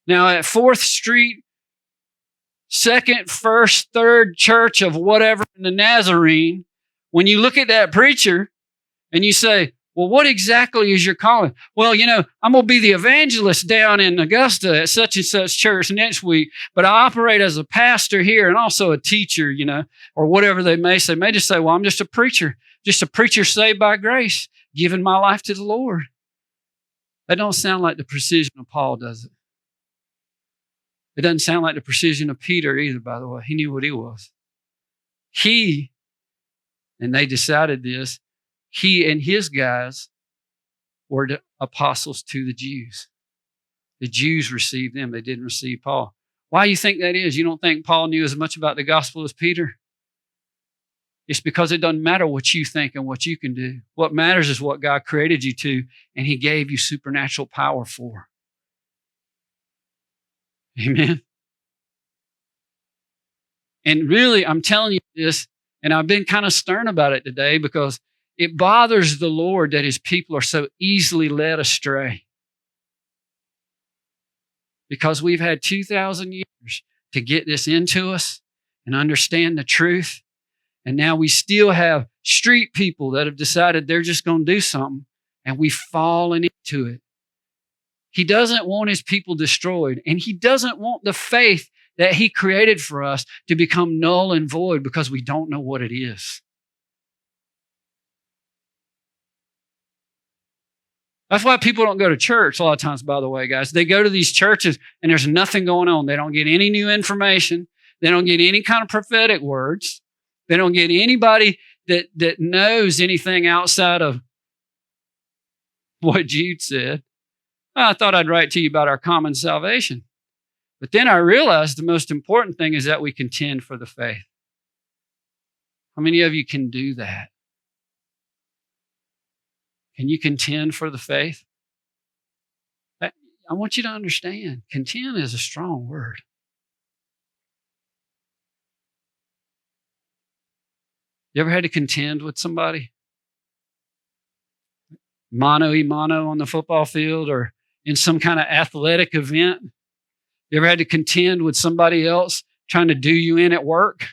Now at 4th Street, 2nd, 1st, 3rd church of whatever in the Nazarene, when you look at that preacher and you say, well, what exactly is your calling? Well, I'm going to be the evangelist down in Augusta at such and such church next week, but I operate as a pastor here and also a teacher, or whatever they may say. They may just say, well, I'm just a preacher saved by grace, giving my life to the Lord. That don't sound like the precision of Paul, does it? It doesn't sound like the precision of Peter either, by the way. He knew what he was. And they decided this, he and his guys were the apostles to the Jews. The Jews received them. They didn't receive Paul. Why do you think that is? You don't think Paul knew as much about the gospel as Peter? It's because it doesn't matter what you think and what you can do. What matters is what God created you to, and he gave you supernatural power for. Amen. And really, I'm telling you this, and I've been kind of stern about it today because it bothers the Lord that his people are so easily led astray. Because we've had 2,000 years to get this into us and understand the truth. And now we still have street people that have decided they're just going to do something, and we've fallen into it. He doesn't want his people destroyed, and he doesn't want the faith that he created for us to become null and void because we don't know what it is. That's why people don't go to church a lot of times, by the way, guys. They go to these churches and there's nothing going on. They don't get any new information. They don't get any kind of prophetic words. They don't get anybody that knows anything outside of what Jude said. I thought I'd write to you about our common salvation. But then I realized the most important thing is that we contend for the faith. How many of you can do that? Can you contend for the faith? I want you to understand, contend is a strong word. You ever had to contend with somebody? Mano a mano on the football field or in some kind of athletic event? You ever had to contend with somebody else trying to do you in at work?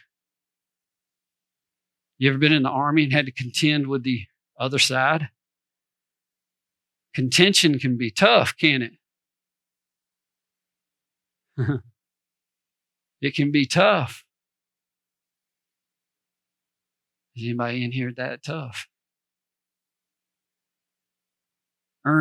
You ever been in the army and had to contend with the other side? Contention can be tough, can't it? It can be tough. Is anybody in here that tough?